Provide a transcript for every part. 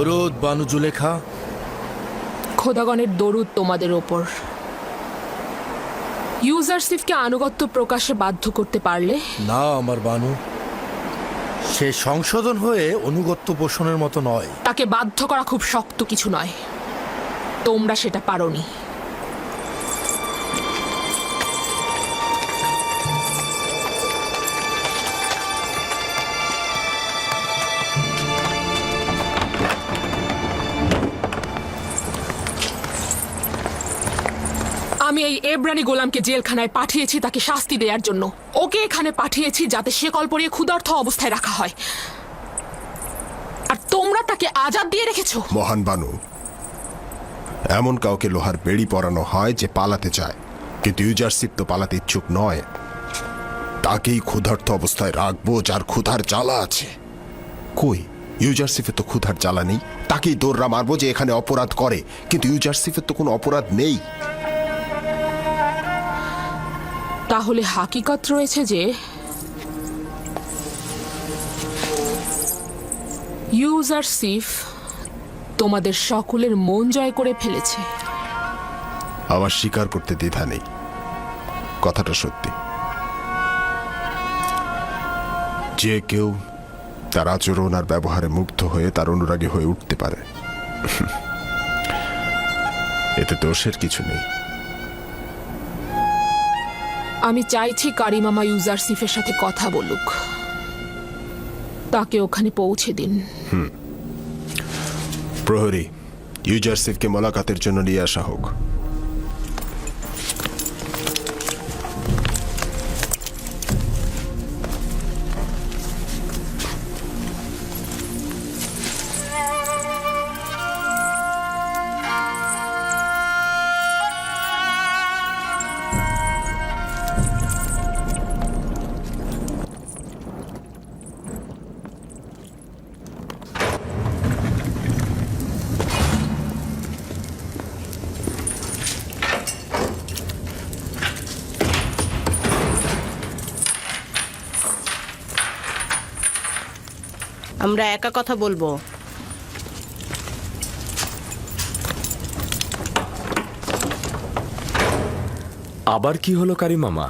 দরুদ বানু জুলেখা। খোদাগণের দরুদ তোমাদের ওপর। ইউজারসিফকে আনুগত্য প্রকাশে বাধ্য করতে পারলে? না আমার বানু, সে সংশোধন হয়ে অনুগত্য পোষণের মতো নয়। তাকে বাধ্য করা খুব শক্ত কিছু নয়, তোমরা সেটা পারোনি। আমি এই এব্রানি গোলামকে জেলখানায় পাঠিয়েছি তাকে শাস্তি দেওয়ার জন্য। ওকে এখানে পাঠিয়েছি যাতে সে কল পরিয়ে ক্ষুধার্ত অবস্থায় রাখা হয়, আর তোমরা তাকে আজাদ দিয়ে রেখেছো। মহান বানু, এমন কাউকে লোহার বেড়ি পরানো হয় যে পালাতে চায়, কিন্তু ইউজারশিপ তো পালাতে ইচ্ছুক নয়। তাকেই ক্ষুধার্ত অবস্থায় রাখবো যার ক্ষুধার জ্বালা আছে। কই, ইউজারশিপে তো ক্ষুধার জ্বালা নেই। তাকেই দৌড়রা মারবো যে এখানে অপরাধ করে, কিন্তু ইউজারশিপের তো কোনো অপরাধ নেই। তাহলে হাকিকত রয়েছে যে ইউজারসিফ তোমাদের সকলের মন জয় করে ফেলেছে। আমার স্বীকার করতে দ্বিধা নেই, কথাটা সত্যি। যে কেউ তার আচরণ আর ব্যবহারে মুগ্ধ হয়ে তার অনুরাগী হয়ে উঠতে পারে, এতে দোষের কিছু নেই। আমি চাইছি কারিমামা ইউজারসিফের সাথে কথা বলুক, তাকে ওখানে পৌঁছে দিন। প্রহরী, ইউজারসিফকে মোলাকাতের জন্য নিয়ে আসা হোক। আমরা একা কথা বলবো। আবার কি হলো কারিমামা?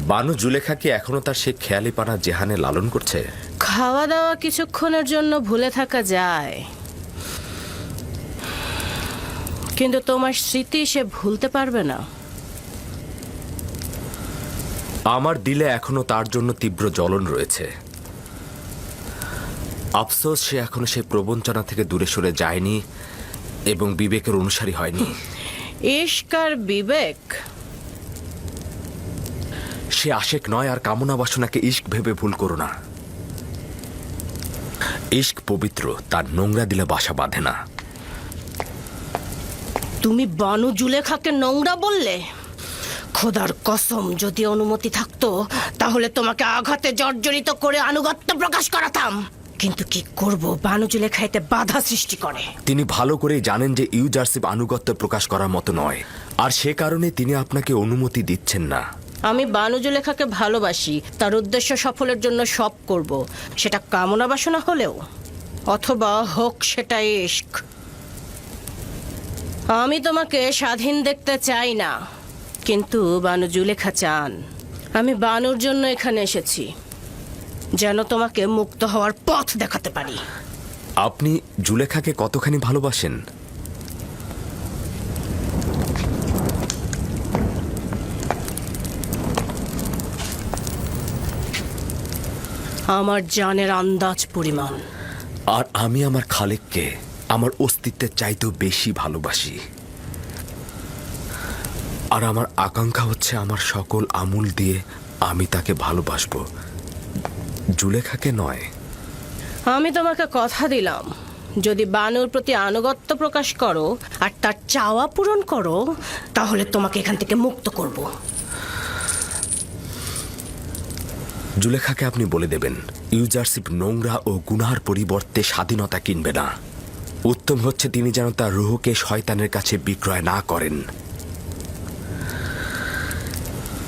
বানু জুলেখা কি এখনো তার সে খেয়ালিপানা জেহানে লালন করছে? খাওয়া দাওয়া কিছুক্ষণের জন্য ভুলে থাকা যায়, কিন্তু তোমার স্মৃতি সে ভুলতে পারবে না। আমার দিলে এখনো তার জন্য তীব্র জ্বলন রয়েছে। আফসোস সে এখনো সেই প্রবঞ্চনা থেকে দূরে সরে যায়নি এবং বিবেকের অনুসারী হয়নি। ইশক আর বিবেক, সে আশেক নয়, আর কামনা বাসনাকে ইশক ভেবে ভুল করো না। ইশক পবিত্র, তার নোংরা দিলে বাসা বাঁধে না। তুমি বানু জুলেখাকে নোংরা বললে? খোদার কসম, যদি অনুমতি থাকতো তাহলে তোমাকে আঘাতে জর্জরিত করে আনুগত্য প্রকাশ করাতাম, কিন্তু কি করব, বানু জুলেখা এতে বাধা সৃষ্টি করে। তিনি ভালো করেই জানেন যে ইউজারসিপ আনুগত্য প্রকাশ করার মতো নয়, আর সে কারণে তিনি আপনাকে অনুমতি দিচ্ছেন না। আমি বানু জুলেখাকে ভালোবাসি, তার উদ্দেশ্য সফলের জন্য সব করব, সেটা কামনা বাসনা হলেও, অথবা হোক সেটা ইশক। আমি তোমাকে স্বাধীন দেখতে চাই না, কিন্তু বানু জুলেখা চান। আমি বানুর জন্য এখানে এসেছি, যেন তোমাকে মুক্ত হওয়ার পথ দেখাতে পারি। আপনি জুলেখাকে কতখানি ভালোবাসেন? আমার জানের আন্দাজ পরিমাণ। আর আমি আমার খালেককে আমার অস্তিত্বের চাইতেও বেশি ভালোবাসি, আর আমার আকাঙ্ক্ষা হচ্ছে আমার সকল আমূল দিয়ে আমি তাকে ভালোবাসবো, জুলেখাকে নয়। আমি তোমাকে কথা দিলাম, যদি বানুর প্রতি আনুগত্য প্রকাশ করো আর তার চাওয়া পূরণ করো, তাহলে তোমাকে এখান থেকে মুক্ত করব। জুলেখাকে আপনি বলে দেবেন ইউজারশিপ নোংরা ও গুনার পরিবর্তে স্বাধীনতা কিনবে না। উত্তম হচ্ছে তিনি যেন তার রুহকে শয়তানের কাছে বিক্রয় না করেন।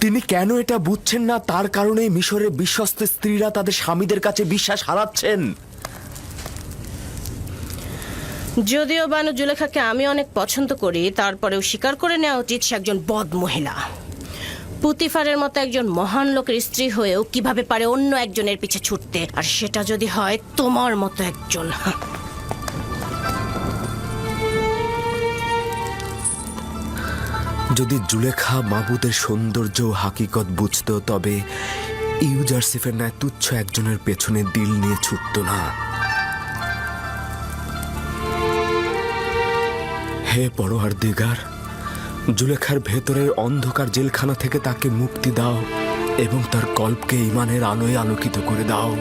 তিনি কেন এটা বুঝছেন না, তার কারণেই মিশরের বিশ্বস্ত স্ত্রীরা তাদের স্বামীদের কাছে বিশ্বাস হারাচ্ছেন। যদিও বানু জুলেখাকে আমি অনেক পছন্দ করি, তারপরেও স্বীকার করে নেওয়া উচিত সে একজন বদ মহিলা। পুতিফারের মতো একজন মহান লোকের স্ত্রী হয়েও কিভাবে পারে অন্য একজনের পিছে ছুটতে, আর সেটা যদি হয় তোমার মতো একজন। যদি জুলেখা মাবুদের সৌন্দর্য ও হাকিকত বুঝতো, তবে ইউজারসিফের ন্যায় তুচ্ছ একজনের পেছনে দিল নিয়ে ছুটতো না। হে পরওয়ারদিগার, জুলেখার ভেতরের অন্ধকার জেলখানা থেকে তাকে মুক্তি দাও এবং তার কল্পকে ঈমানের আলোয় আলোকিত করে দাও।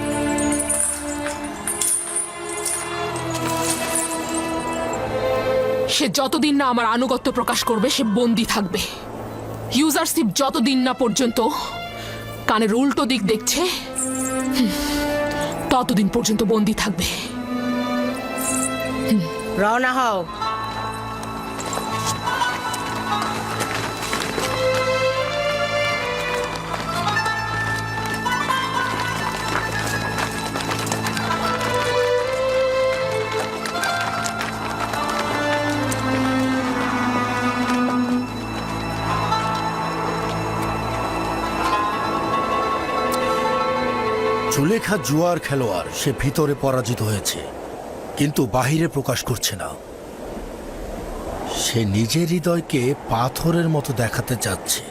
সে যতদিন না আমার আনুগত্য প্রকাশ করবে সে বন্দী থাকবে। ইউজারশিপ যতদিন না পর্যন্ত কানের উল্টো দিক দেখছে ততদিন পর্যন্ত বন্দী থাকবে। রওনা হও। জুলেখা জুয়ার খেলোয়াড়, সে ভিতরে পরাজিত হয়েছে কিন্তু বাহিরে প্রকাশ করছে না। সে নিজের হৃদয়কে পাথরের মতো দেখাতে চাচ্ছে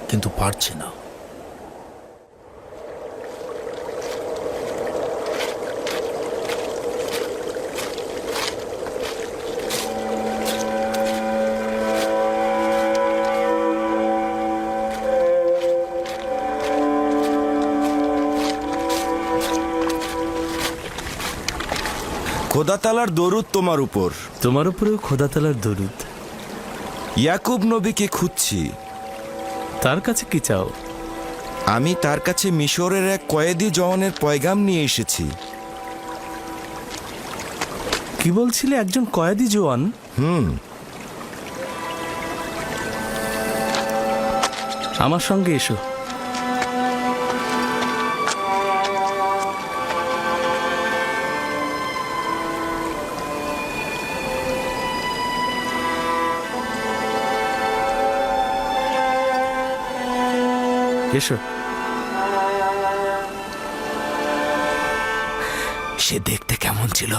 কিন্তু পারছে না। খোদাতালার দরুদ তোমার উপর। তোমার উপরেও খোদাতালার দরুদ। ইয়াকুব নবীকে খুঁজছি। তার কাছে কি চাও? আমি তার কাছে মিশরের এক কয়েদি জওয়ানের পয়গাম নিয়ে এসেছি। কি বলছিলে? একজন কয়েদি জওয়ান? আমার সঙ্গে এসো। এসো। সে দেখতে কেমন ছিল?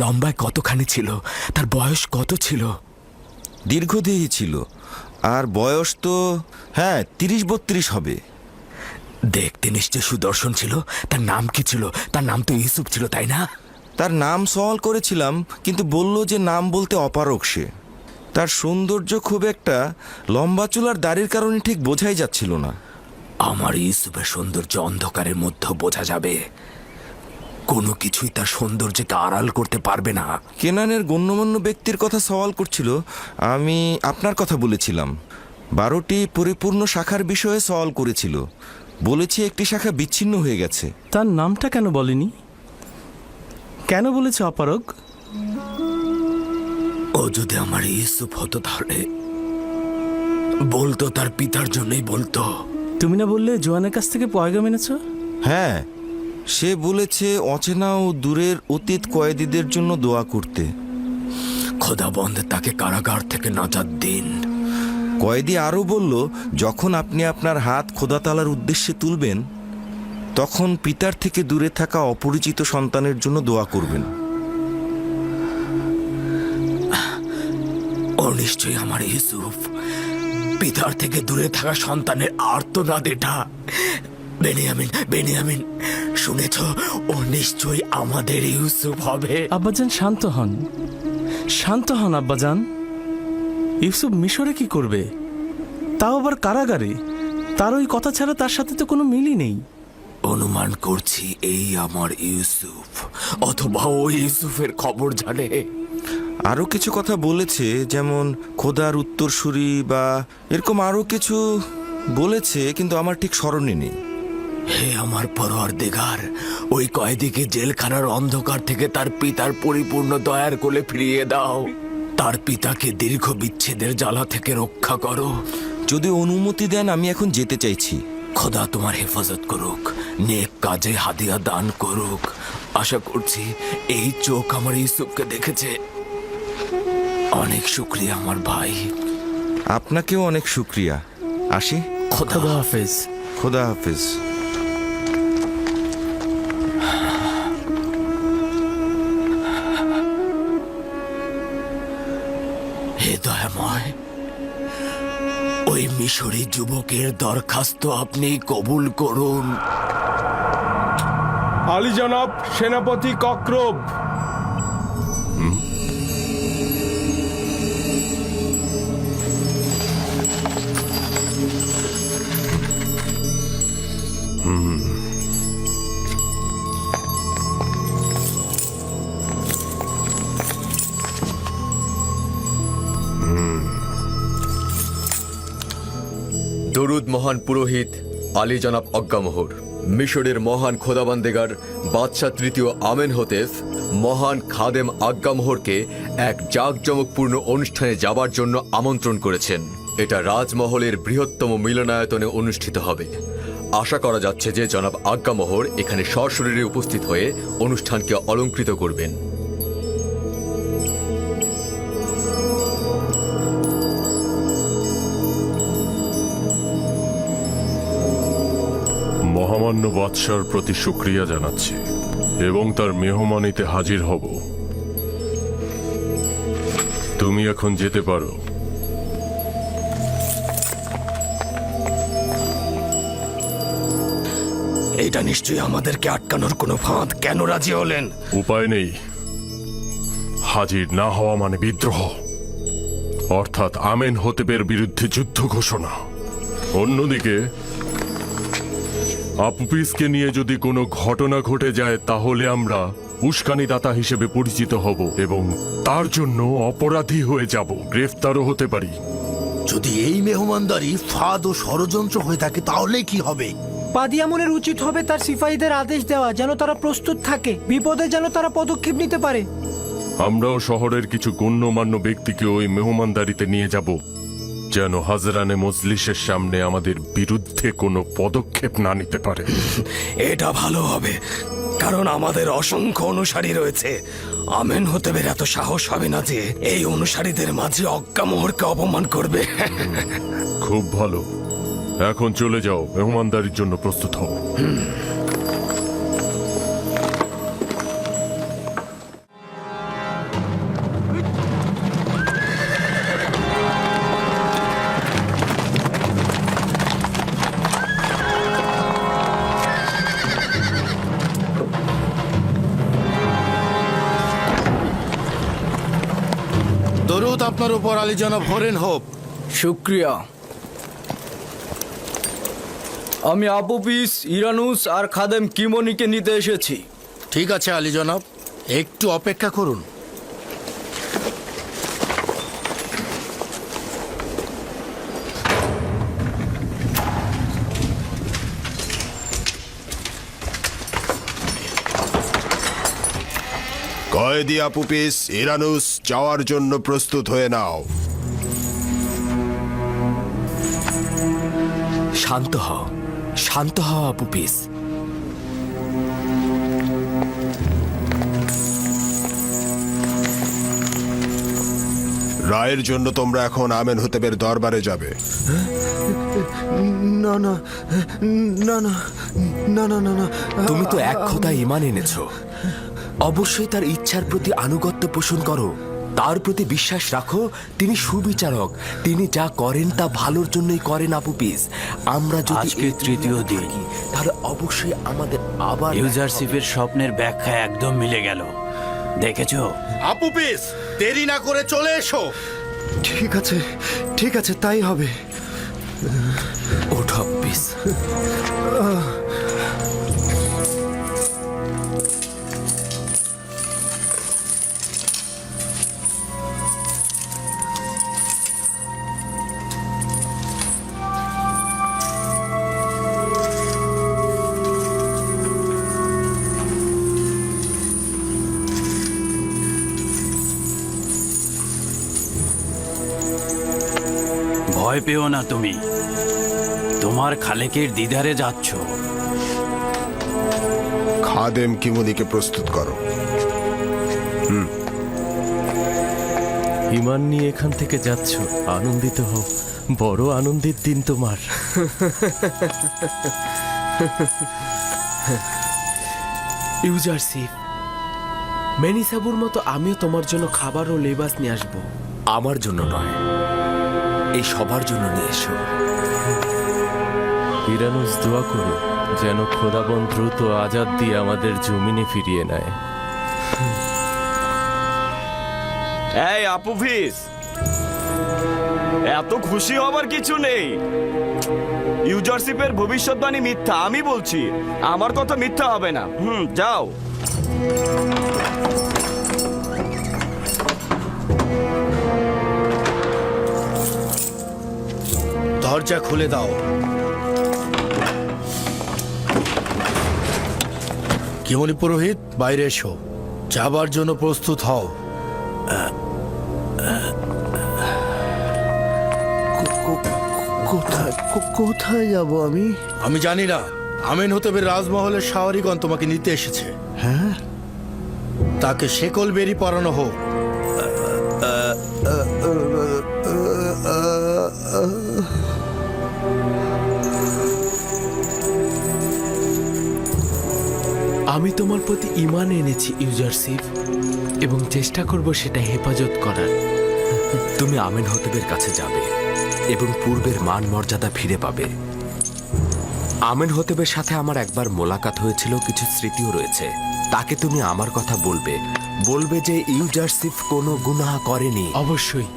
লম্বায় কতখানি ছিল? তার বয়স কত ছিল? দীর্ঘদেহী ছিল, আর বয়স তো 30-32 হবে। দেখতে নিশ্চয় সুদর্শন ছিল। তার নাম কি ছিল? তার নাম তো ইউসুফ ছিল, তাই না? তার নাম সওয়াল করেছিলাম, কিন্তু বলল যে নাম বলতে অপারগ সে। তার সৌন্দর্য খুব একটা লম্বা চুলার দাড়ির কারণে ঠিক বোঝাই যাচ্ছিল না। আমার ইউসুফের সৌন্দর্য অন্ধকারের মধ্যে বোঝা যাবে। কোনো কিছুই তার সৌন্দর্যকে আড়াল করতে পারবে না। কেনানের গণ্যমান্য ব্যক্তির কথা সওয়াল করছিল, আমি আপনার কথা বলেছিলাম। 12টি পরিপূর্ণ শাখার বিষয়ে সওয়াল করেছিল। বলেছি একটি শাখা বিচ্ছিন্ন হয়ে গেছে। তার নামটা কেন বলেনি? কেন বলেছে অপারগ? ও যদি আমার ইউসুফ হতো তাহলে বলতো তার পিতার জন্যই বলতো। তুমি না বললে জোয়ানের কাছ থেকে পয়গাম এনেছো? হ্যাঁ, সে বলেছে অচেনা ও দূরের অতীত কয়েদিদের জন্য দোয়া করতে। খোদাবন্ধ তাকে কারাগার থেকে নাজাত দিন। কয়েদি আরও বলল, যখন আপনি আপনার হাত খোদাতালার উদ্দেশ্যে তুলবেন তখন পিতার থেকে দূরে থাকা অপরিচিত সন্তানের জন্য দোয়া করবেন। ও নিশ্চয়ই আমার ইউসুফ। পিতার থেকে দূরে থাকা সন্তানের আর্তনাদ এটা। বেনিয়ামিন, বেনিয়ামিন, শুনেছ? ও নিশ্চয়ই আমাদের ইউসুফ হবে। আব্বাজান শান্ত হন, শান্ত হন আব্বাজান। ইউসুফ মিশরে কি করবে? তাও আবার কারাগারে। তার ওই কথা ছাড়া তার সাথে তো কোনো মিলই নেই। অনুমান করছি এই আমার ইউসুফ, অথবা ও ইউসুফের খবর জানে। আরও কিছু কথা বলেছে, যেমন খোদার উত্তরসূরি বা এরকম আরও কিছু বলেছে, কিন্তু আমার ঠিক স্মরণে নেই। হে আমার পরওয়ারদিগার, ওই কয়েদিকে জেলখানার অন্ধকার থেকে তার পিতার পরিপূর্ণ দয়ার কোলে ফিরিয়ে দাও। তার পিতাকে দীর্ঘ বিচ্ছেদের জ্বালা থেকে রক্ষা করো। যদি অনুমতি দেন আমি এখন যেতে চাইছি। খোদা তোমার হেফাজত করুক, নেক কাজে হাদিয়া দান করুক। আশা করছি এই চোখ আমার ইউসুফকে দেখেছে। অনেক শুক্রিয়া আমার ভাই। আপনাকেও অনেক শুক্রিয়া। আসি। খোদা হাফেজ। খোদা হাফেজ। হে দয়াময়, ওই মিশরী যুবকের দরখাস্ত আপনি কবুল করুন। আলী জনাব, সেনাপতি কক্রব। দরুদ মহান পুরোহিত আলী জনাব অজ্ঞামোহর। মিশরের মহান খোদাবান্দেগার বাদশাহ তৃতীয় আমেনহোতেপ মহান খাদেম আজ্ঞামোহরকে এক জাঁকজমকপূর্ণ অনুষ্ঠানে যাবার জন্য আমন্ত্রণ করেছেন। এটা রাজমহলের বৃহত্তম মিলনায়তনে অনুষ্ঠিত হবে। আশা করা যাচ্ছে যে জনাব আজ্ঞামোহর এখানে সশরীরে উপস্থিত হয়ে অনুষ্ঠানকে অলঙ্কৃত করবেন। মহামান্য বাদশার প্রতি শুকরিয়া জানাচ্ছি এবং তার মেহমানিতে হাজির হব। তুমি এখন যেতে পারো। এটা নিশ্চয়ই আমাদেরকে আটকানোর কোনো ফাঁদ। কেন রাজি হলেন? উপায় নেই। হাজির না হওয়া মানে বিদ্রোহ, অর্থাৎ আমেনহোতেপের বিরুদ্ধে যুদ্ধ ঘোষণা। অন্যদিকে আপুপিসকে নিয়ে যদি কোনো ঘটনা ঘটে যায় তাহলে আমরা উস্কানিদাতা হিসেবে পরিচিত হব এবং তার জন্য অপরাধী হয়ে যাব, গ্রেফতারও হতে পারি। যদি এই মেহমানদারি ফাঁদ ও ষড়যন্ত্র হয়ে থাকে তাহলে কি হবে? পাদিয়ামনের উচিত হবে তার সিপাহীদের আদেশ দেওয়া যেন তারা প্রস্তুত থাকে, বিপদে যেন তারা পদক্ষেপ নিতে পারে। আমরাও শহরের কিছু গণ্যমান্য ব্যক্তিকে ওই মেহমানদারিতে নিয়ে যাব যেন হাজরানে মজলিসের সামনে আমাদের বিরুদ্ধে কোনো পদক্ষেপ না নিতে পারে। এটা ভালো হবে, কারণ আমাদের অসংখ্য অনুসারী রয়েছে। আমেনহোতেপের এত সাহস হবে না যে এই অনুসারীদের মাঝে অজ্ঞামোহরকে অপমান করবে। খুব ভালো, এখন চলে যাও, মেহমানদারির জন্য প্রস্তুত হও। দরুদ আপনার উপর আলী জনাব হরেন হোপ। শুক্রিয়া। আমি আপুপিস, ইরানুস আর খাদেম কিমনিকে নিতে এসেছি। ঠিক আছে আলী জনাব, একটু অপেক্ষা করুন। কয়েদি আপুপিস, ইরানুস, যাওয়ার জন্য প্রস্তুত হয়ে নাও। শান্ত হও, শান্ত হও আপুপিস। রায়ের জন্য তোমরা এখন আমেনহোতেপের দরবারে যাবে। না না না না না না না না, তুমি তো এক খোদায় ঈমান এনেছো। অবশ্যই তার ইচ্ছার প্রতি আনুগত্য পোষণ করো, তার প্রতি বিশ্বাস রাখো। তিনি সুবিচারক, তিনি যা করেন তা ভালোর জন্যই করেন আপুপিস। আমরা যদি আজকে তৃতীয় দিন, তাহলে অবশ্যই আমাদের আবার ইউজারশিপের স্বপ্নের ব্যাখ্যা একদম মিলে গেল। দেখেছো? আপুপিস, দেরি না করে চলে এসো। ঠিক আছে, তাই হবে। ওঠ আপুপিস। ভয় পেও না, তুমি তোমার খালেকের দিদারে যাচ্ছ। খাদেম কিমনিকে প্রস্তুত করো। ইমান নিয়ে এখান থেকে যাচ্ছ, আনন্দিত হও। বড় আনন্দের দিন তোমার। ইউজারশিপ, মেনিসাবুর মতো আমিও তোমার জন্য খাবার ও লেবাস নিয়ে আসবো। আমার জন্য নয়, এই সবার জন্য নিয়ে এসো। ইরানুস, দোয়া করো যেন খোদাবন দ্রুত আজাদ দিয়ে আমাদের জমিনে ফিরিয়ে নেয়। এই আপুফিস, এত খুশি হবার কিছু নেই। ইউজারশিপের ভবিষ্যৎবাণী মিথ্যা, আমি বলছি। আমার কথা মিথ্যা হবে না। যাও। দরজা খুলে দাও। কিমনি পুরোহিত, বাইরে এসো। যাবার জন্য প্রস্তুত হও। কোথায় যাব আমি? আমি জানি না। আমিন হতেবের রাজমহলের শাওয়ারিগণ তোমাকে নিতে এসেছে। হ্যাঁ, তাকে শেকল বেরি পরানো হোক। আমি তোমার প্রতি ঈমান এনেছি ইউজারশিপ, এবং চেষ্টা করব সেটা হেফাজত করার। তুমি আমেন হতেবের কাছে যাবে এবং পূর্বের মান মর্যাদা ফিরে পাবে। আমেন হতেবের সাথে আমার একবার মোলাকাত হয়েছিল, কিছু স্মৃতিও রয়েছে। তাকে তুমি আমার কথা বলবে, বলবে যে ইউজারশিপ কোনো গুনাহ করেনি। অবশ্যই,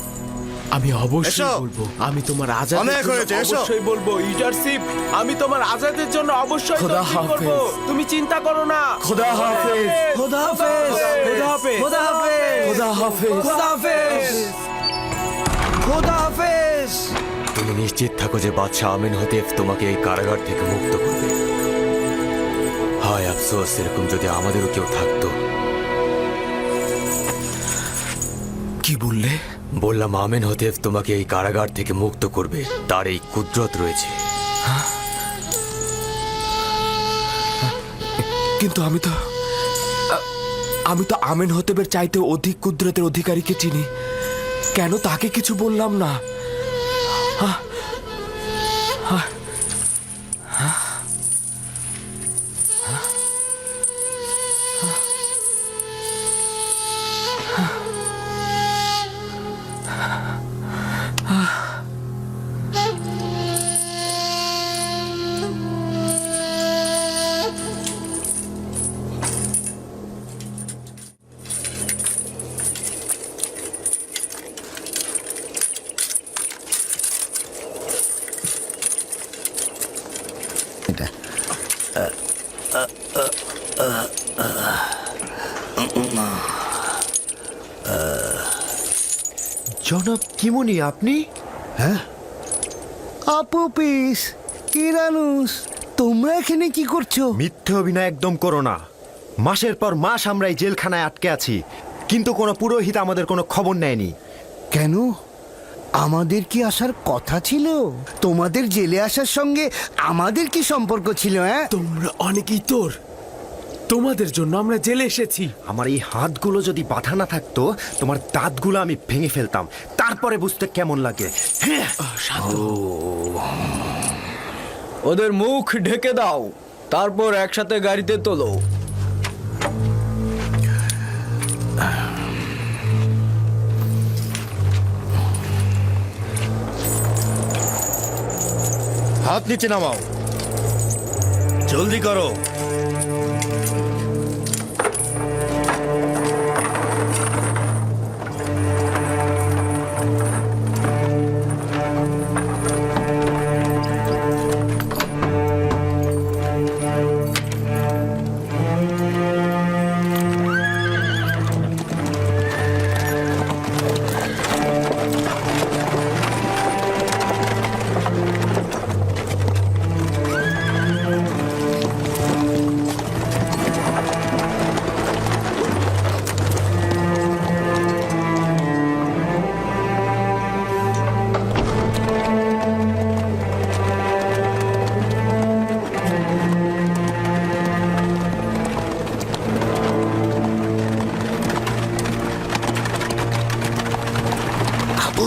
আমি অবশ্যই এসো। বলবো। আমি তোমার আজাদের অনেক জন্য হয়েছে, এসো। অবশ্যই বলবো ইউজারশিপ। আমি তোমার আজাদের জন্য অবশ্যই খোদা তদবির করব। হাফেজ। তুমি চিন্তা করো না। খোদা হাফেজ। খোদা হাফেজ, খোদা হাফেজ। খোদা হাফেজ, খোদা হাফেজ। খোদা হাফেজ, খোদা হাফেজ। তুমি নিশ্চিত থাকো যে বাদশাহ আমিন হতেব তোমাকে এই কারাগার থেকে মুক্ত করবে। হায় আফসোস, এরকম যদি আমাদেরও কেউ থাকতো। কি বললে? বললাম আমিন হতেব তোমাকে এই কারাগার থেকে মুক্ত করবে, তার এই কুদরত রয়েছে। কিন্তু আমি তো আমেন হতেবের চাইতে অধিক কুদরতের অধিকারীকে চিনি। কেন তাকে কিছু বললাম না? জনাব কিমনি, আপনি? হ্যাঁ, আপুপিস, ইরানুস, তোমরা এখানে কি করছো? মিথ্যে অভিনয় একদম করো না। মাসের পর মাস আমরা এই জেলখানায় আটকে আছি, কিন্তু কোনো পুরোহিত আমাদের কোনো খবর নেয়নি। কেন? আমাদের কি আসার কথা ছিল? তোমাদের জেলে আসার সঙ্গে আমাদের কি সম্পর্ক ছিল? হ্যাঁ, তোমরা অনেকেই তোর, তোমাদের জন্য আমরা জেলে এসেছি। আমার এই হাতগুলো যদি বাঁধা না থাকতো, তোমার দাঁতগুলো আমি ভেঙে ফেলতাম, তারপরে বুঝতে কেমন লাগে। ওদের মুখ ঢেকে দাও, তারপর একসাথে গাড়িতে তোলো। হাত নিচে নামাও, জলদি করো।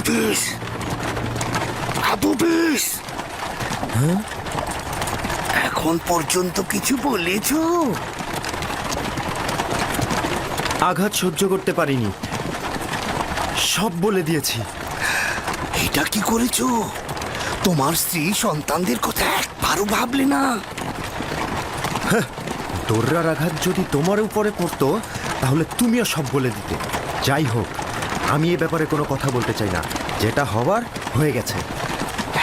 পিস, আবু পিস, এখন পর্যন্ত কিছু বলেছ? আঘাত সহ্য করতে পারিনি, সব বলে দিয়েছি। এটা কি করেছো? তোমার স্ত্রী সন্তানদের কথা একবারও ভাবলে না? দোররার আঘাত যদি তোমার উপরে পড়তো তাহলে তুমিও সব বলে দিতে। যাই হোক, আমি এ ব্যাপারে কোনো কথা বলতে চাই না। যেটা হওয়ার হয়ে গেছে।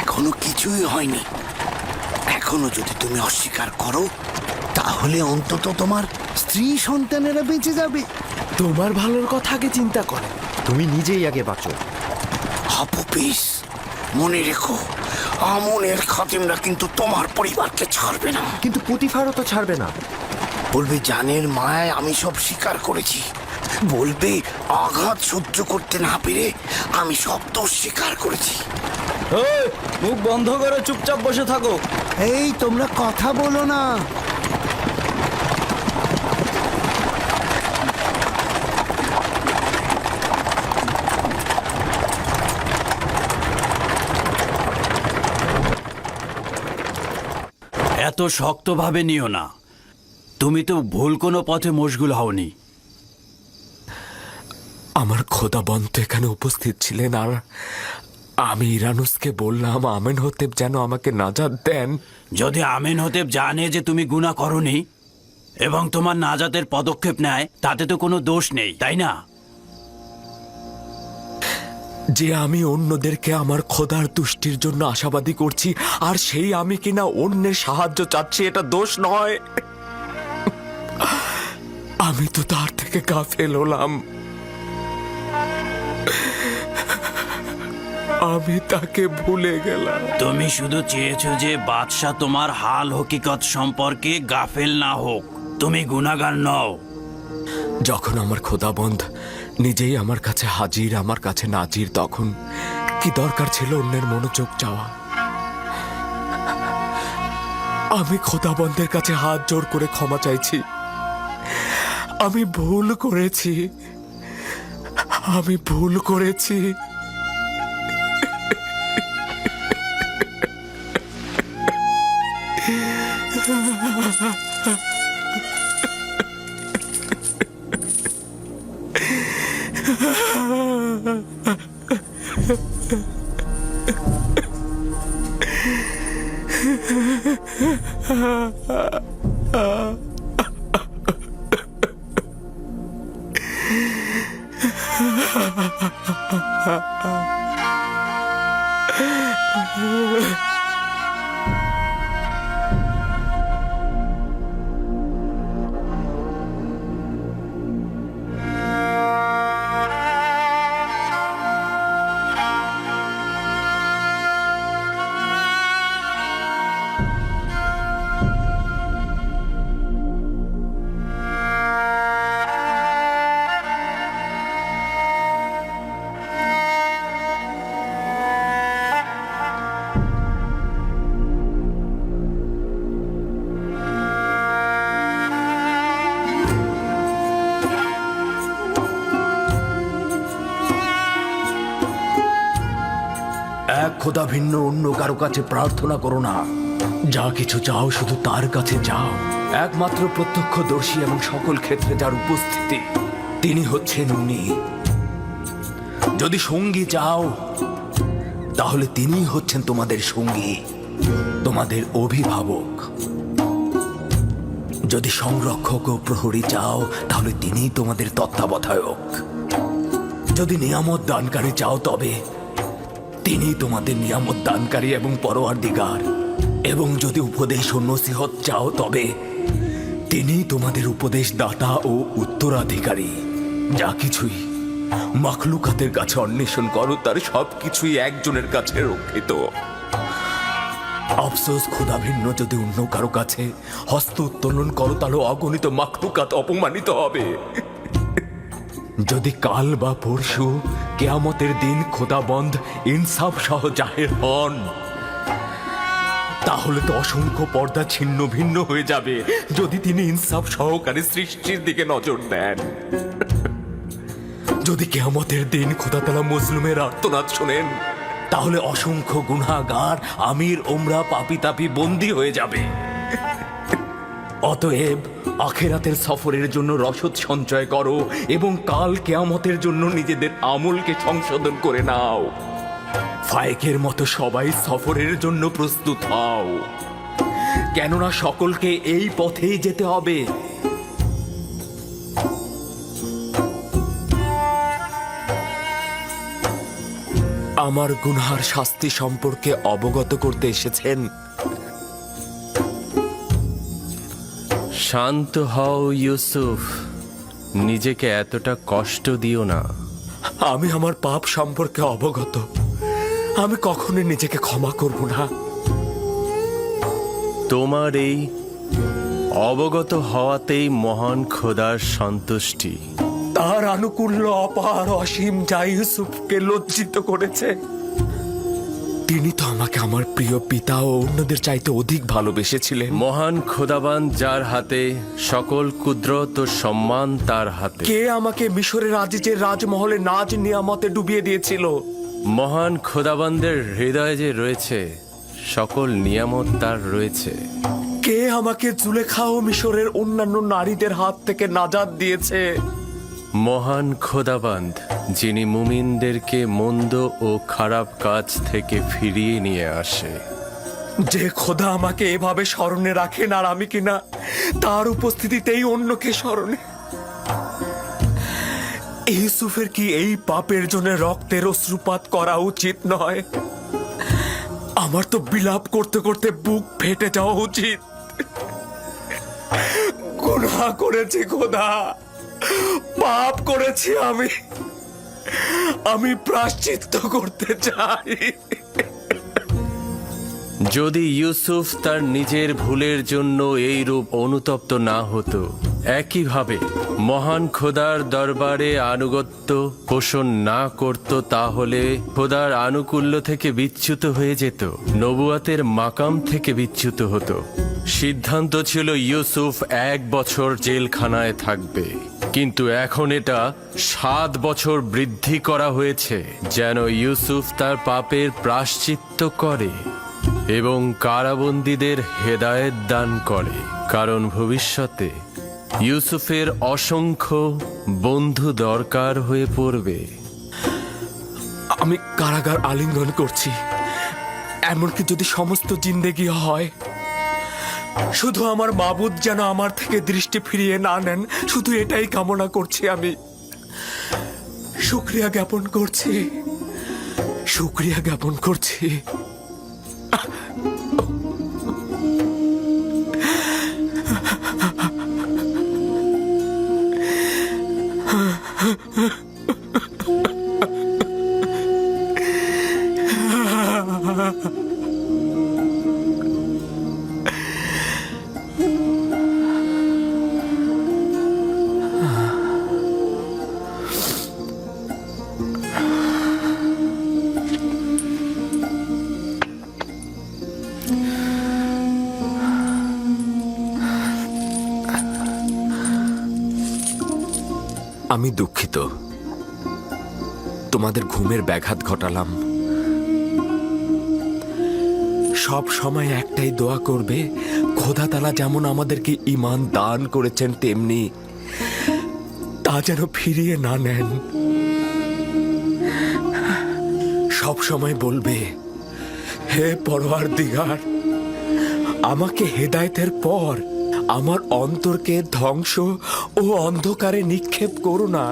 এখনো কিছুই হয়নি। এখনো যদি তুমি অস্বীকার করো তাহলে অন্তত তোমার স্ত্রী সন্তানেরা বেঁচে যাবে। তোমার ভালোর কথা আগে চিন্তা করো। তুমি নিজেই আগে বাঁচো। আবু পিস, মনে রেখো, আমনের খাদিমরা কিন্তু তোমার পরিবারকে ছাড়বে না। কিন্তু পুতিফারও তো ছাড়বে না। বলবে জানের মায় আমি সব স্বীকার করেছি। বলবে আঘাত সহ্য করতে না পেরে আমি সব দোষ স্বীকার করেছি। মুখ বন্ধ করে চুপচাপ বসে থাকো। এই তোমরা কথা বলো না। এত শক্তভাবে নিও না, তুমি তো ভুল কোনো পথে মশগুল হওনি। আমার খোদাবন্ত এখানে উপস্থিত ছিলেন, আর আমি ইরানুসকে বললাম আমেনহোতেব যেন আমাকে নাজাত দেন। যদি আমেনহোতেব জানে যে তুমি গুনাহ করনি এবং তোমার নাজাতের পদক্ষেপ নেয়, তাতে তো কোনো দোষ নেই, তাই না? যে আমি অন্যদেরকে আমার খোদার তুষ্টির জন্য আশাবাদী করছি, আর সেই আমি কিনা অন্যের সাহায্য চাচ্ছি, এটা দোষ নয়। আমি তো তার থেকে গাফেল হলাম। আমি তাকে ভুলে গেলাম। তুমি শুধু চেয়েছো যে বাদশাহ তোমার হাল হকিকত সম্পর্কে গাফেল না হোক। তুমি গুনাহগার নও। যখন আমার খোদাবন্ধ নিজেই আমার কাছে হাজির, আমার কাছে নাজির, তখন কি দরকার ছিল অন্যের মনোযোগ চাওয়া? আমি খোদাবন্ধের কাছে হাত জোর করে ক্ষমা চাইছি। আমি ভুল করেছি, আমি ভুল করেছি। এক খোদা ভিন্ন অন্য কারো কাছে প্রার্থনা করো না। যা কিছু চাও শুধু তার কাছে চাও। একমাত্র প্রত্যক্ষদর্শী এবং সকল ক্ষেত্রে যার উপস্থিতি, তিনি হচ্ছেন উনি। যদি সঙ্গী চাও তাহলে তিনি হচ্ছেন তোমাদের সঙ্গী, তোমাদের অভিভাবক। যদি সংরক্ষক ও প্রহরী চাও তাহলে তিনি তোমাদের তত্ত্বাবধায়ক। যদি নিয়ামত দানকারী চাও তবে তিনি তোমাদের নিয়ামত দানকারী এবং পরওয়ারদিগার। এবং যদি উপদেশ ও নসিহত চাও তবে তিনি তোমাদের উপদেশ দাতা ও উত্তরাধিকারী। যা কিছুই মাখলুকাতের কাছে অন্বেষণ করো তার সবকিছুই একজনের কাছে রক্ষিত। আফসোস, খোদা ভিন্ন যদি অন্য কারো কাছে হস্ত উত্তোলন করো তাহলে অগণিত মাখলুকাত অপমানিত হবে। যদি কাল বা পরশু কেয়ামতের দিন খোদাবন্ধ ইনসাফ সহ জাহের হন, তাহলে তো অসংখ্য পর্দা ছিন্ন ভিন্ন হয়ে যাবে যদি তিনি ইনসাফ সহকারে সৃষ্টির দিকে নজর দেন। যদি কিয়ামতের দিন খোদা তাআলা মুসলিমের আর্তনাদ শোনেন, তাহলে অসংখ্য গুনাহগার আমির ওমরা পাপী তাপী বন্দী হয়ে যাবে। অতএব আখেরাতের সফরের জন্য রসদ সঞ্চয় করো এবং কাল কিয়ামতের জন্য নিজেদের আমলকে সংশোধন করে নাও। ফায়েকের মতো সবাই সফরের জন্য প্রস্তুত হও, কেননা সকলকে এই পথেই যেতে হবে। আমার গুনহার শাস্তি সম্পর্কে অবগত করতে এসেছেন। শান্ত হও ইউসুফ, নিজেকে এতটা কষ্ট দিও না। আমি আমার পাপ সম্পর্কে অবগত, আমি কখনোই নিজেকে ক্ষমা করব না। তোমার এই অবগত হওয়াতেই মহান খোদার সন্তুষ্টি। তার আনুকূল্য অপার অসীম যা ইউসুফকে লজ্জিত করেছে। তিনি তো আমাকে আমার প্রিয় পিতা ও অন্যদের চাইতে অধিক ভালোবেসেছিলেন। মহান খোদাবান যার হাতে, সকল কুদরত ও সম্মান তার হাতে। কে আমাকে মিশরের আজিজের রাজমহলে নাজ নিয়ামতে ডুবিয়ে দিয়েছিল? মহান খোদাবানদের হৃদয়ে যে রয়েছে সকল নিয়ামত তার রয়েছে। কে আমাকে জুলেখা ও মিশরের অন্যান্য নারীদের হাত থেকে নাজাত দিয়েছে? মহান খোদাবান্দ, যিনি মুমিনদেরকে মন্দ ও খারাপ কাজ থেকে ফিরিয়ে নিয়ে আসে। যে খোদা আমাকে এভাবে স্মরণে রাখেন আর আমি কিনা তার উপস্থিতিতেই অন্যকে স্মরণে। ইউসুফের কি এই পাপের জন্য রক্তের অশ্রুপাত করা উচিত নয়? আমার তো বিলাপ করতে করতে বুক ফেটে যাওয়া উচিত। গুনাহ করেছি খোদা, পাপ করেছি আমি প্রায়শ্চিত্ত করতে চাই। যদি ইউসুফ তার নিজের ভুলের জন্য এই রূপ অনুতপ্ত না হতো, একইভাবে মহান খোদার দরবারে আনুগত্য পোষণ না করত, তাহলে খোদার আনুকূল্য থেকে বিচ্যুত হয়ে যেত, নবুয়াতের মাকাম থেকে বিচ্যুত হতো। সিদ্ধান্ত ছিল ইউসুফ 1 বছর জেলখানায় থাকবে, কিন্তু এখন এটা 7 বছর বৃদ্ধি করা হয়েছে, যেন ইউসুফ তার পাপের প্রায়শ্চিত্ত করে এবং কারাবন্দীদের হেদায়েত দান করে, কারণ ভবিষ্যতে ইউসুফের অসংখ্য বন্ধু দরকার হয়ে পড়বে। আমি কারাগার আলিঙ্গন করছি, এমনকি যদি সমস্ত জিন্দেগি হয়। শুধু আমার মাবুদ যেন আমার থেকে দৃষ্টি ফিরিয়ে না নেন, শুধু এটাই কামনা করছি। আমি শুকরিয়া জ্ঞাপন করছি, শুকরিয়া জ্ঞাপন করছি। আমি দুঃখিত, তোমাদের ঘুমের ব্যাঘাত ঘটালাম। সব সময় একটাই দোয়া করবে, খোদা তাআলা যেমন আমাদেরকে ঈমান দান করেছেন তেমনি তা যেন ফিরিয়ে না নেন। সব সময় বলবে, হে পরওয়ারদিগার, আমাকে হেদায়েতের পর আমার অন্তরকে ধ্বংস ও অন্ধকারে নিক্ষেপ করো না।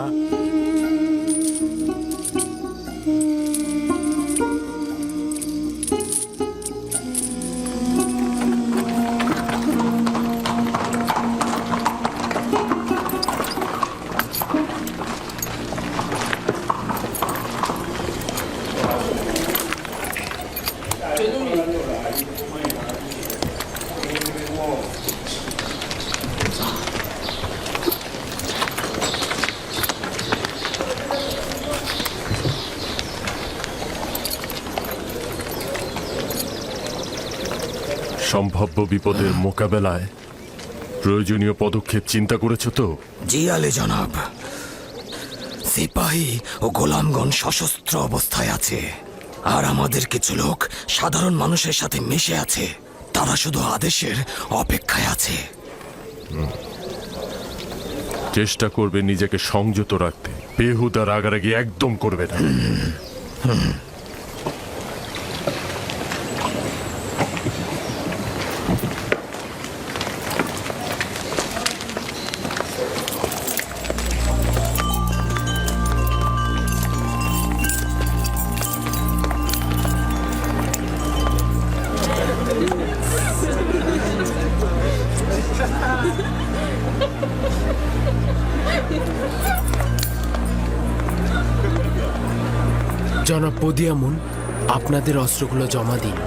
সম্ভাব্য বিপদের মোকাবেলায় প্রয়োজনীয় পদক্ষেপ চিন্তা করেছ তো? জি আলী জনাব, সিপাহী ও গোলামগণ সশস্ত্র অবস্থায় আছে, আর আমাদের কিছু লোক সাধারণ মানুষের সাথে মিশে আছে। তারা শুধু আদেশের অপেক্ষায় আছে। চেষ্টা করবে নিজেকে সংযত রাখতে, বেহুদা রাগারাগি একদম করবে না। জনাব পদিয়ামুন, আপনাদের অস্ত্রগুলো জমা দিন।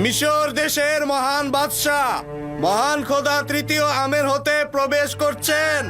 মিশর দেশের মহান বাদশাহ মহান খোদা তৃতীয় আমের হতে প্রবেশ করছেন।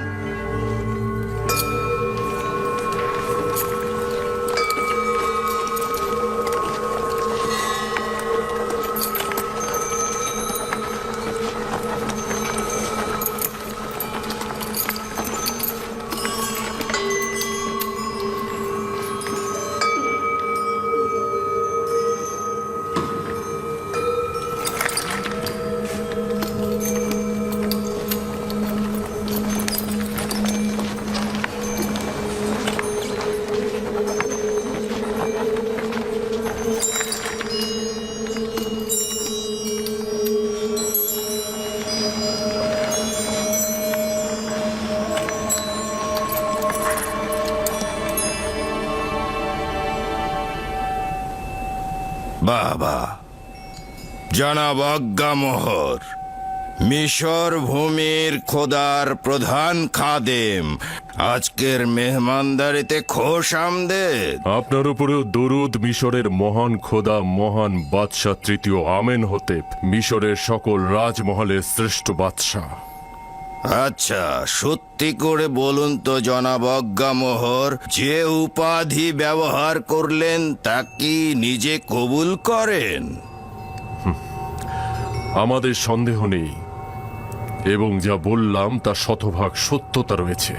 বাবা জনাব আজ্ঞামোহর, মিশর ভূমির খোদার প্রধান খাদেম আজকের মেহমানদারিতে খোশ আমদেদ। আপনার উপরেও দরুদ মিশরের মহান খোদা মহান বাদশাহ তৃতীয় আমেনহোতেপ, মিশরের সকল রাজমহলের শ্রেষ্ঠ বাদশাহ। আচ্ছা, সত্যি করে বলুন তো জনাব আজ্ঞামোহর, যে উপাধি ব্যবহার করলেন তা কি নিজে কবুল করেন? আমাদের সন্দেহ নেই, এবং যা বললাম তা শতভাগ সত্যতা রয়েছে।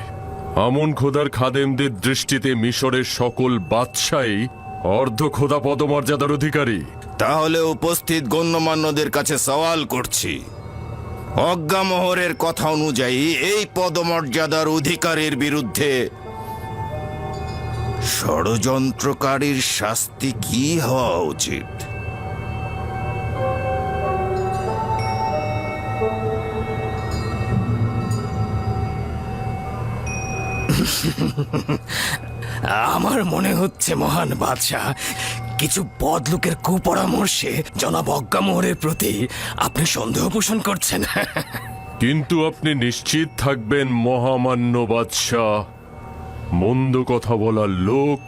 আমন খোদার খাদেমদের দৃষ্টিতে মিশরের সকল বাদশাহই অর্ধ খোদা পদমর্যাদার অধিকারী। তাহলে উপস্থিত গণ্যমান্যদের কাছে সওয়াল করছি, অজ্ঞামোহরের কথা অনুযায়ী এই পদমর্যাদার অধিকারীর বিরুদ্ধে ষড়যন্ত্রকারীর শাস্তি কি হওয়া উচিত? আমার মনে হচ্ছে মহান বাদশাহ, কিছু বদলোকের কুপরামর্শে জনাব অজ্ঞামোহরের প্রতি আপনি সন্দেহ পোষণ করছেন। কিন্তু আপনি নিশ্চিত থাকবেন মহামান্য বাদশাহ, মন্দ কথা বলার লোক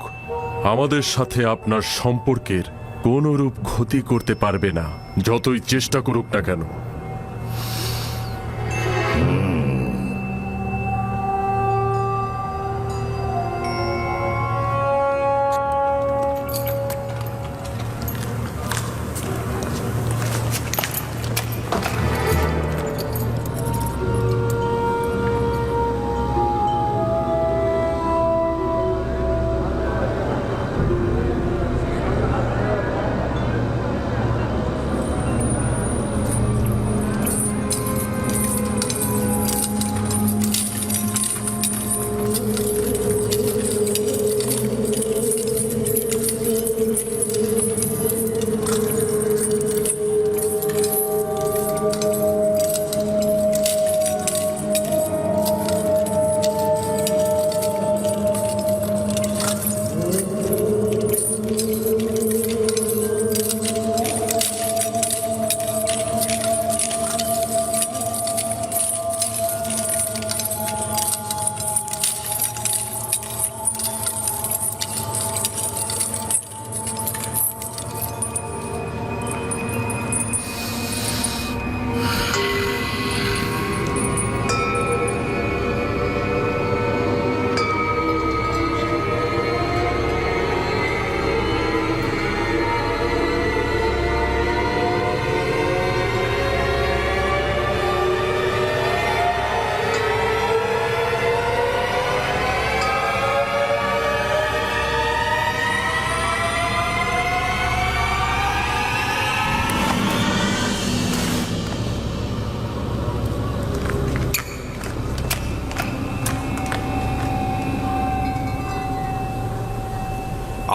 আমাদের সাথে আপনার সম্পর্কের কোনরূপ ক্ষতি করতে পারবে না, যতই চেষ্টা করুক না কেন।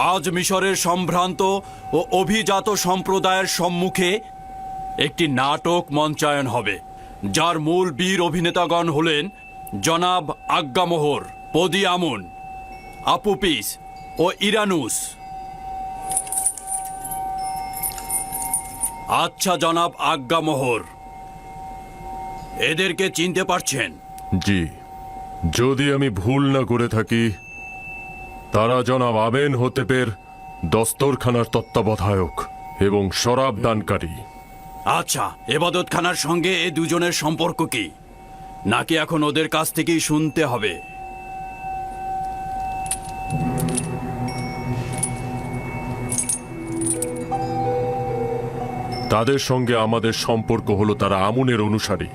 আজ মিশরের সম্ভ্রান্ত ও অভিজাত সম্প্রদায়ের সম্মুখে একটি নাটক মঞ্চায়ন হবে, যার মূল বীর অভিনেতাগণ হলেন জনাব আজ্ঞামোহর, পদিয়ামুন, আপুপিস ও ইরানুস। আচ্ছা জনাব আজ্ঞামোহর, এদেরকে চিনতে পারছেন? জি, যদি আমি ভুল না করে থাকি তারা জনাব আমেনহোতেপের দস্তরখানার তত্ত্বাবধায়ক এবং শরাব দানকারী। আচ্ছা, এবাদতখানার সঙ্গে এই দুজনের সম্পর্ক কি, নাকি এখন ওদের কাছ থেকেই শুনতে হবে? তাদের সঙ্গে আমাদের সম্পর্ক হলো তারা আমুনের অনুসারী,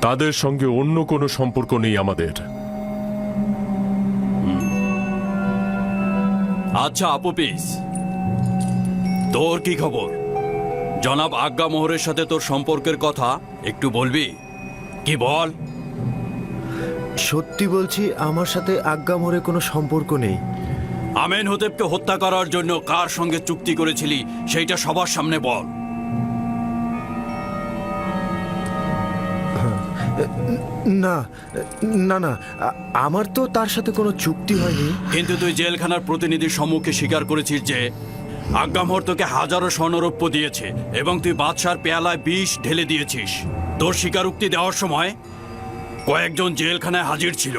তাদের সঙ্গে অন্য কোনো সম্পর্ক নেই আমাদের। আচ্ছা আপুপিস, তোর কি খবর? জনাব আজ্ঞামোহরের সাথে তোর সম্পর্কের কথা একটু বলবি কি? বল। সত্যি বলছি, আমার সাথে আজ্ঞামোহরের কোনো সম্পর্ক নেই। আমেনহোতেপকে হত্যা করার জন্য কার সঙ্গে চুক্তি করেছিলি সেইটা সবার সামনে বল। না না না, আমার তো তার সাথে কোনো চুক্তি হয়নি। কিন্তু তুই জেলখানার প্রতিনিধির সম্মুখে স্বীকার করেছিস যে আজ্ঞামোহর তোকে হাজারো স্বর্ণরৌপ্য দিয়েছে এবং তুই বাদশার পেয়ালায় বিষ ঢেলে দিয়েছিস। তোর স্বীকারোক্তি দেওয়ার সময় কয়েকজন জেলখানায় হাজির ছিল।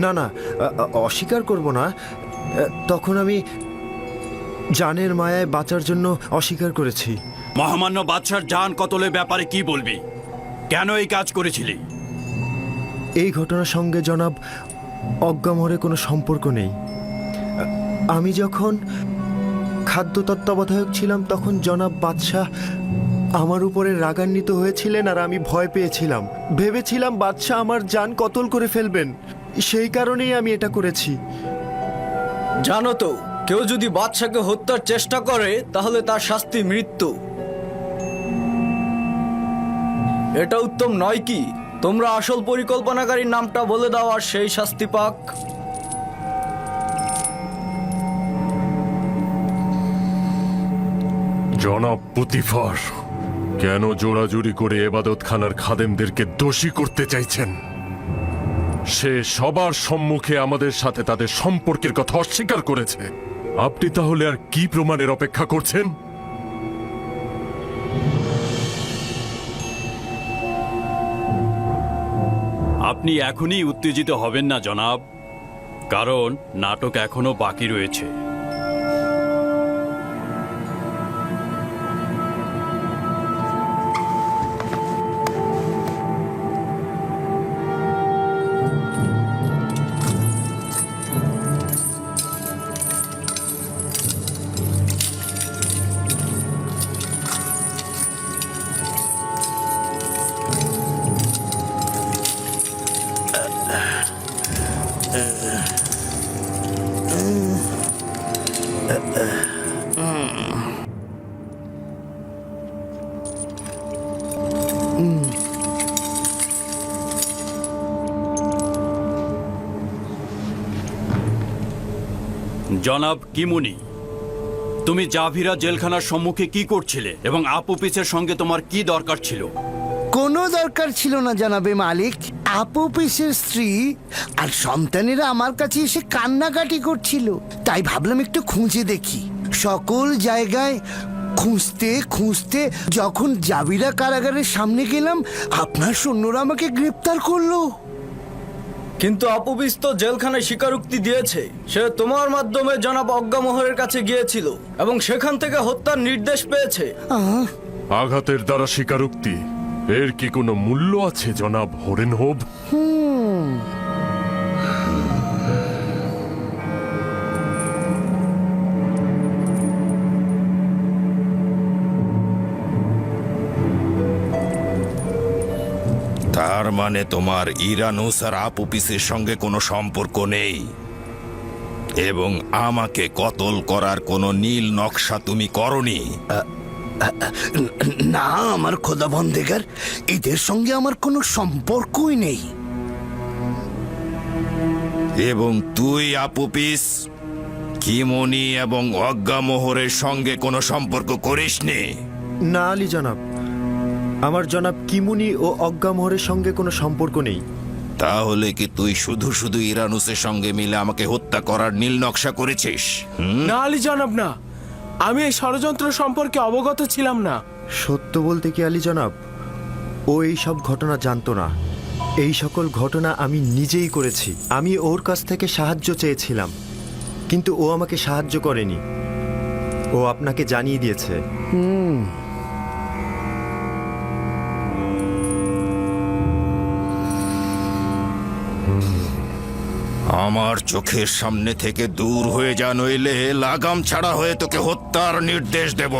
না না, অস্বীকার করব না। তখন আমি জানের মায়ায় বাঁচার জন্য অস্বীকার করেছি। মহামান্য বাদশার জান কতলের ব্যাপারে কি বলবি? কেন এই কাজ করেছিলি? এই ঘটনার সঙ্গে জনাব আজ্ঞামোহরের কোনো সম্পর্ক নেই। আমি যখন খাদ্য তত্ত্বাবধায়ক ছিলাম তখন জনাব বাদশাহ আমার উপরে রাগান্বিত হয়েছিলেন আর আমি ভয় পেয়েছিলাম। ভেবেছিলাম বাদশাহ আমার জান কতল করে ফেলবেন, সেই কারণেই আমি এটা করেছি। জানো তো, কেউ যদি বাদশাকে হত্যার চেষ্টা করে তাহলে তার শাস্তি মৃত্যু। এটা উত্তম নয় কি? তোমরা আসল পরিকল্পনাকারীর নামটা বলে দাও আর সেই শাস্তি পাক। জনাব পুতিফার, কেন জোড়াজুড়ি করে এবাদতখানার খাদেমদেরকে দোষী করতে চাইছেন? সে সবার সম্মুখে আমাদের সাথে তাদের সম্পর্কের কথা অস্বীকার করেছে। আপনি তাহলে আর কি প্রমাণের অপেক্ষা করছেন? আপনি এখনই উত্তেজিত হবেন না জনাব, কারণ নাটক এখনো বাকি রয়েছে। জনাব কিমুনি, তুমি জাভিরা জেলখানার সম্মুখে কি করছিলে এবং আপুপিসের সঙ্গে তোমার কি দরকার ছিল? কোনো দরকার ছিল না জানাবে মালিক। আপুপিসের স্ত্রী আর সন্তানেরা আমার কাছে এসে কান্নাকাটি করছিল, তাই ভাবলাম একটু খুঁজে দেখি। সকল জায়গায় খুঁজতে খুঁজতে যখন জাভিরা কারাগারের সামনে গেলাম, আপনার সৈন্যরা আমাকে গ্রেপ্তার করলো। কিন্তু আপুবিস তো জেলখানায় স্বীকারোক্তি দিয়েছে সে তোমার মাধ্যমে জনাব আজ্ঞামোহরের কাছে গিয়েছিল এবং সেখান থেকে হত্যার নির্দেশ পেয়েছে। আঘাতের দ্বারা স্বীকারোক্তি, এর কি কোনো মূল্য আছে জনাব হরেনহোভ? তার মানে তোমার ইরানুস আর আপুপিসের সঙ্গে কোনো সম্পর্ক নেই এবং আমাকে কতল করার কোনো নীল নকশা তুমি করনি? না আমার খোদাবন্দেগার, এদের সঙ্গে আমার কোনো সম্পর্কই নেই। এবং তুই আপুপিস, কিমনি এবং অজ্ঞামোহরের সঙ্গে কোনো সম্পর্ক করিসনি? না আলী জনাব, আমার জনাব কিমুনি ও অজ্ঞামোহরের সঙ্গে কোনো সম্পর্ক নেই। তাহলে কি তুই শুধু শুধু ইরানুসের সঙ্গে মিলে আমাকে হত্যা করার নীল নকশা করেছিস? না আলী জনাব, না, আমি এই ষড়যন্ত্র সম্পর্কে অবগত ছিলাম না। সত্য বলতে কি আলী জনাব, ও এই সব ঘটনা জানতো না। এই সকল ঘটনা আমি নিজেই করেছি। আমি ওর কাছ থেকে সাহায্য চেয়েছিলাম, কিন্তু ও আমাকে সাহায্য করেনি। ও আপনাকে জানিয়ে দিয়েছে। আমার চোখের সামনে থেকে দূর হয়ে যা, নইলে লাগাম ছাড়া হয়ে তোকে হত্যার নির্দেশ দেব।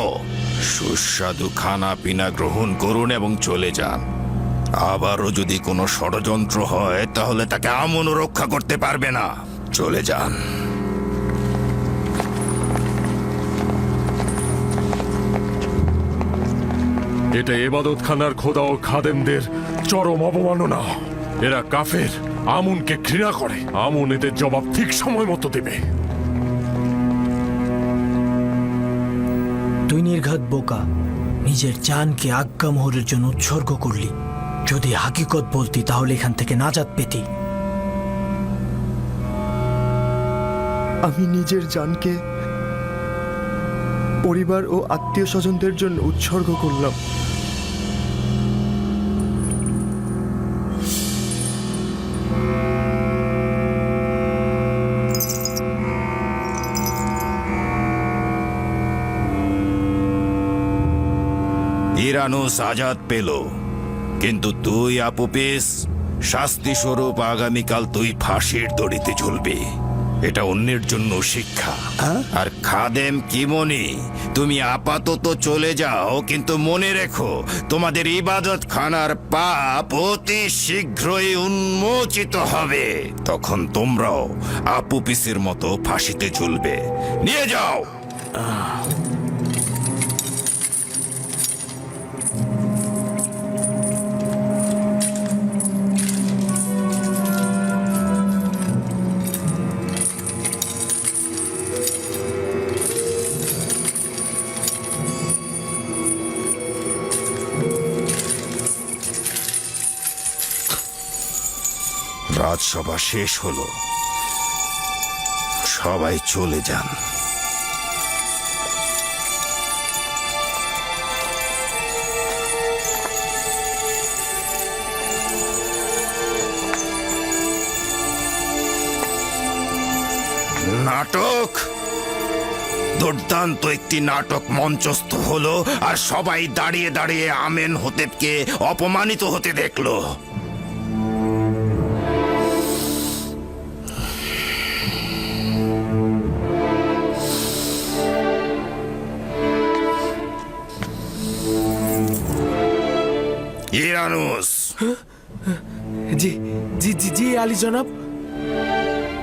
সুস্বাদু খানা পিনা গ্রহণ করুন এবং চলে যান। আবারও যদি কোনো ষড়যন্ত্র হয় তাহলে তাকে আমনও রক্ষা করতে পারবে না। চলে যান। এটা এবাদতখানার খোদা ও খাদেমদের চরম অবমাননা। এরা কাফের, আমুনকে ঘৃণা করে। আমুন এদের জবাব ঠিক সময় মতো দেবে। তুই নির্ঘাত বোকা, নিজের জানকে আজ্ঞামোহরের জন্য উৎসর্গ করলি। যদি হাকিকত বলতি তাহলে এখান থেকে নাজাত পেতি। আমি নিজের জানকে পরিবার ও আত্মীয় স্বজনদের জন্য উৎসর্গ করলাম। ইরানুস আজাদ পেল, কিন্তু তুই আপুপিস, শাস্তি স্বরূপ আগামীকাল তুই ফাঁসির দড়িতে ঝুলবি। এটা অন্যের জন্য শিক্ষা। আর খাদেম কিমনি, তুমি আপাতত চলে যাও, কিন্তু মনে রেখো তোমাদের ইবাদত খানার পাপ অতি শীঘ্রই উন্মোচিত হবে। তখন তোমরাও আপুপিসের মতো ফাঁসিতে ঝুলবে। নিয়ে যাও। রাজসভা শেষ হলো, সবাই চলে যান। নাটক, দুর্দান্ত একটি নাটক মঞ্চস্থ হলো, আর সবাই দাঁড়িয়ে দাঁড়িয়ে আমেন হোতেবকে অপমানিত হতে দেখলো। ইরানুস, জি জি জি জি আলী জনাব।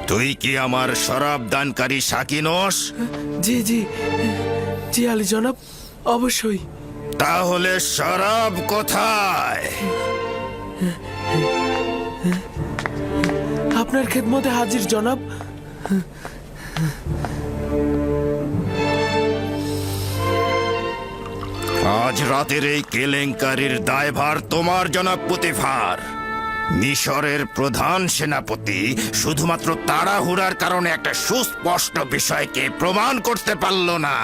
তুই কি আমার শরাব দানকারী সাকি নস? জি জি জি আলী জনাব, অবশ্যই। তাহলে শরাব কোথায়? আপনার খেদমতে হাজির জনাব। আজ রাতের এই কেলেঙ্কারির দায়ভার তোমার, জনাব পুতিফার। মিশরের প্রধান সেনাপতি শুধুমাত্র তাড়াহুড়ার কারণে একটা সুস্পষ্ট বিষয়কে প্রমাণ করতে পারল না।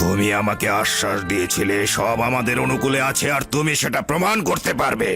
তুমি আমাকে আশ্বাস দিয়েছিলে সব আমাদের অনুকূলে আছে, আর তুমি সেটা প্রমাণ করতে পারবে।